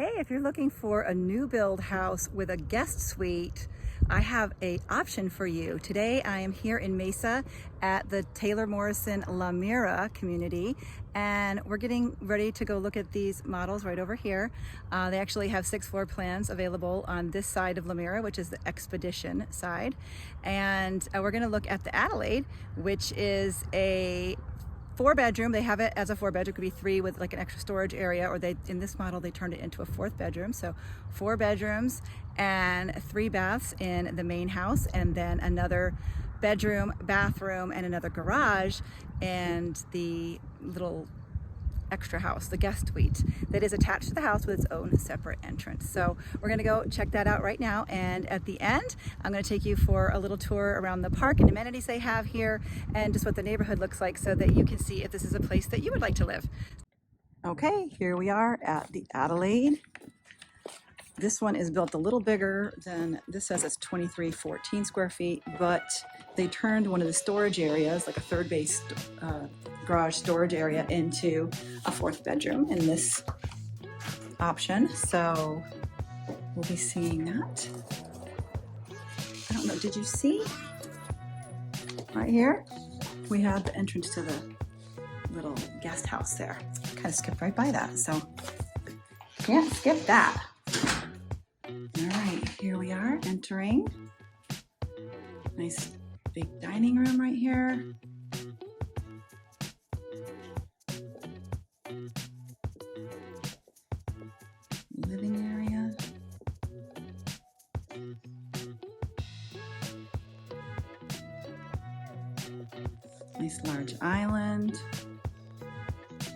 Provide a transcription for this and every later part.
Hey, if you're looking for a new build house with a guest suite, I have an option for you. Today I am here in Mesa at the Taylor Morrison La Mira community, and we're getting ready to go look at these models right over here. They actually have 6 floor plans available on this side of La Mira, which is the Expedition side. And we're gonna look at the Adelaide, which is a 4-bedroom. They have it as a 4-bedroom. It could be 3 with like an extra storage area, or in this model they turned it into a 4th bedroom. So 4 bedrooms and 3 baths in the main house, and then another bedroom, bathroom, and another garage, and the little extra house, the guest suite, that is attached to the house with its own separate entrance. So we're gonna go check that out right now, and at the end I'm gonna take you for a little tour around the park and amenities they have here, and just what the neighborhood looks like, so that you can see if this is a place that you would like to live. Okay, here we are at the Adelaide. This one is built a little bigger than this. Says it's 2314 square feet, but they turned one of the storage areas, like a third base garage storage area, into a 4th bedroom in this option. So we'll be seeing that. I don't know, did you see? Right here, we have the entrance to the little guest house there. Kind of skipped right by that, so can't skip that. All right, here we are entering. Nice big dining room right here. Living area. Nice large island.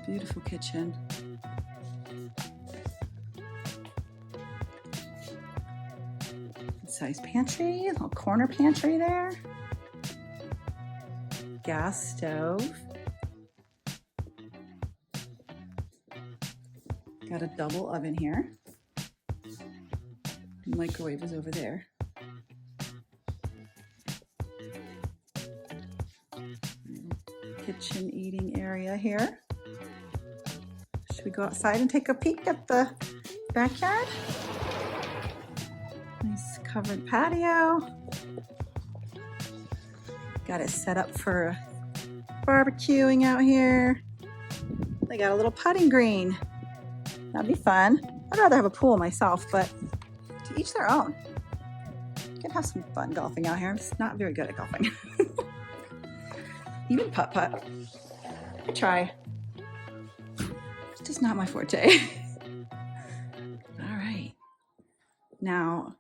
Beautiful kitchen. Size pantry, little corner pantry there. Gas stove. Got a double oven here. Microwave is over there. Kitchen eating area here. Should we go outside and take a peek at the backyard? Nice covered patio. Got it set up for barbecuing out here. They got a little putting green. That'd be fun. I'd rather have a pool myself, but to each their own. You can have some fun golfing out here. I'm just not very good at golfing. Even putt-putt. I try. It's just not my forte. All right. Now,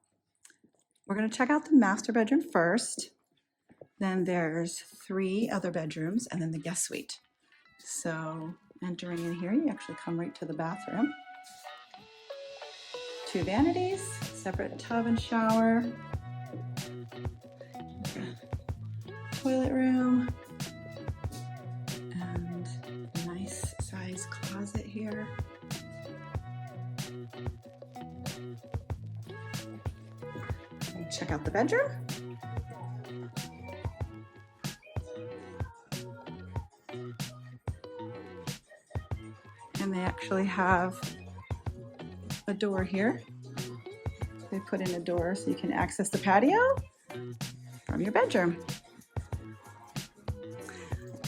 we're going to check out the master bedroom first. Then there's 3 other bedrooms, and then the guest suite. So entering in here, you actually come right to the bathroom. 2 vanities, separate tub and shower. Toilet room. And a nice size closet here. Check out the bedroom. And they actually have a door here. They put in a door so you can access the patio from your bedroom.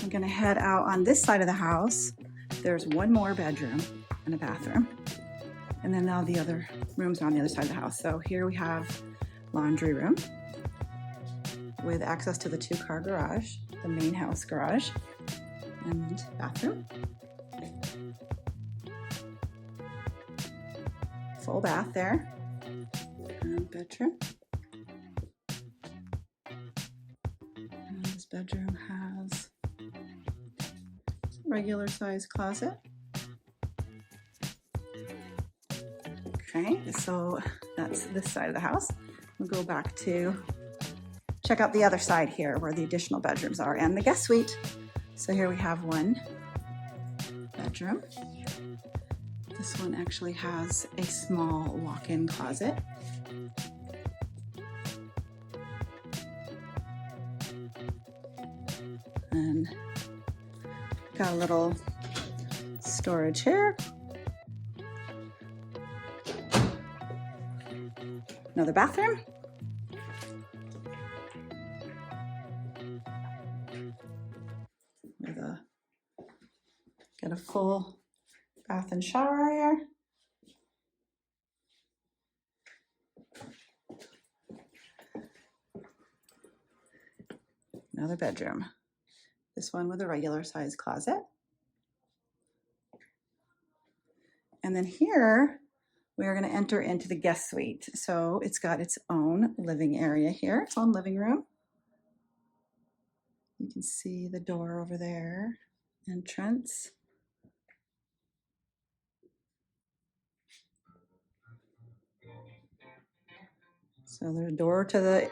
I'm gonna head out on this side of the house. There's 1 more bedroom and a bathroom. And then all the other rooms are on the other side of the house. So here we have laundry room with access to the 2-car garage, the main house garage, and bathroom. Full bath there, and bedroom. And this bedroom has a regular size closet. Okay, so that's this side of the house. We'll go back to check out the other side here where the additional bedrooms are and the guest suite. So here we have 1 bedroom. This one actually has a small walk-in closet. And got a little storage here. Another bathroom. With got a full bath and shower area. Another bedroom. This one with a regular size closet. And then here we are going to enter into the guest suite. So it's got its own living area here, its own living room. You can see the door over there, entrance. So there's a door to the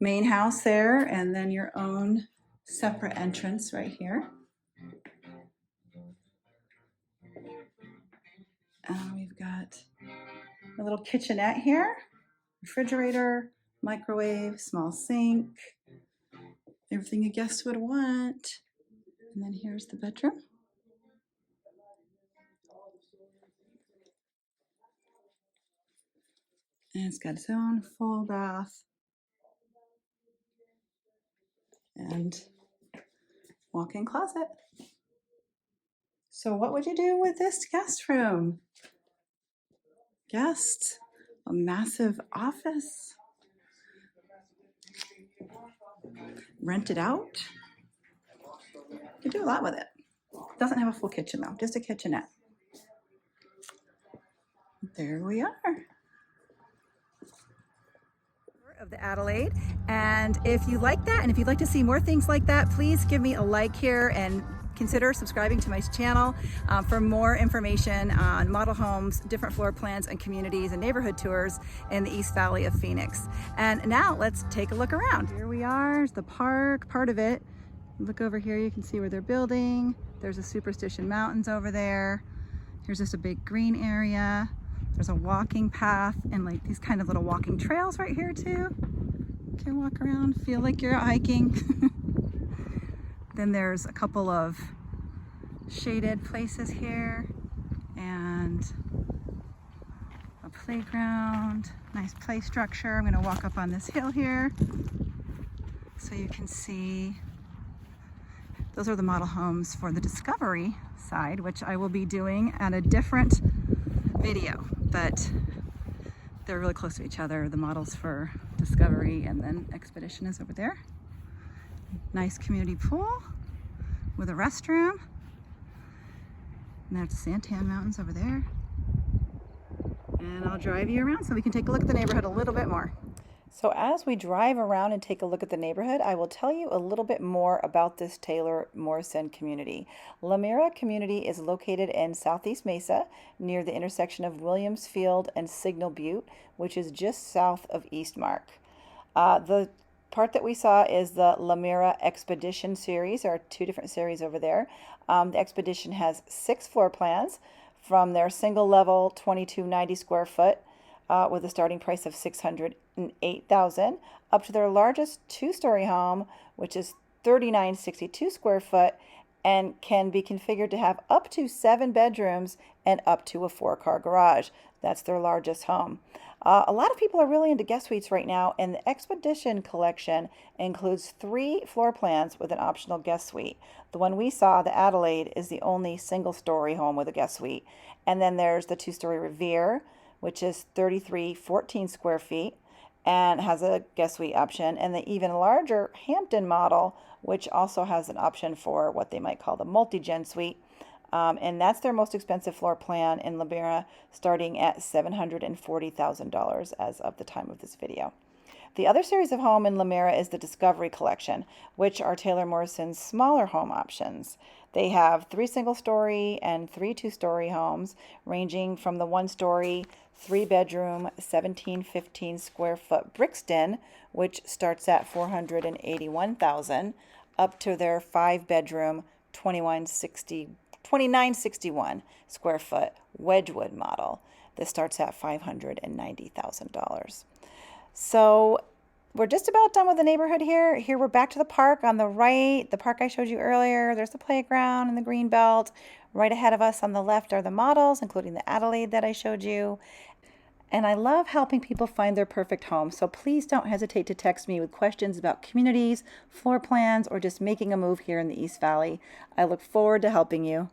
main house there, and then your own separate entrance right here. We've got a little kitchenette here, refrigerator, microwave, small sink, everything a guest would want. And then here's the bedroom. And it's got its own full bath and walk-in closet. So what would you do with this guest room? Guest, a massive office, rent it out. You can do a lot with it. Doesn't have a full kitchen though, just a kitchenette. There we are. Of the Adelaide. And if you like that, and if you'd like to see more things like that, please give me a like here and consider subscribing to my channel for more information on model homes, different floor plans and communities and neighborhood tours in the East Valley of Phoenix. And now let's take a look around. Here we are, there's the park, part of it. Look over here, you can see where they're building. There's the Superstition Mountains over there. Here's just a big green area. There's a walking path and like these kind of little walking trails right here too. You can walk around, feel like you're out hiking. Then there's a couple of shaded places here and a playground, nice play structure. I'm gonna walk up on this hill here so you can see. Those are the model homes for the Discovery side, which I will be doing at a different video, but they're really close to each other. The models for Discovery and then Expedition is over there. Nice community pool with a restroom. And there's the Santan Mountains over there. And I'll drive you around so we can take a look at the neighborhood a little bit more. So as we drive around and take a look at the neighborhood, I will tell you a little bit more about this Taylor Morrison community. La Mira community is located in Southeast Mesa near the intersection of Williams Field and Signal Butte, which is just south of Eastmark. The part that we saw is the La Mira Expedition series. There are two different series over there. The Expedition has 6 floor plans from their single level 2290 square foot with a starting price of $608,000 up to their largest 2-story home, which is 3962 square foot and can be configured to have up to 7 bedrooms and up to a 4-car garage. That's their largest home. A lot of people are really into guest suites right now, and the Expedition collection includes 3 floor plans with an optional guest suite. The one we saw, the Adelaide, is the only single-story home with a guest suite. And then there's the 2-story Revere, which is 3314 square feet and has a guest suite option, and the even larger Hampton model, which also has an option for what they might call the multi-gen suite. And that's their most expensive floor plan in La Mira, starting at $740,000 as of the time of this video. The other series of home in La Mira is the Discovery Collection, which are Taylor Morrison's smaller home options. They have 3 single-story and 3 2-story homes, ranging from the 1-story, 3-bedroom, 1715 square foot Brixton, which starts at $481,000, up to their 5-bedroom, 2961 square foot Wedgwood model. This starts at $590,000. So we're just about done with the neighborhood here. Here we're back to the park on the right, the park I showed you earlier. There's the playground and the green belt. Right ahead of us on the left are the models, including the Adelaide that I showed you. And I love helping people find their perfect home. So please don't hesitate to text me with questions about communities, floor plans, or just making a move here in the East Valley. I look forward to helping you.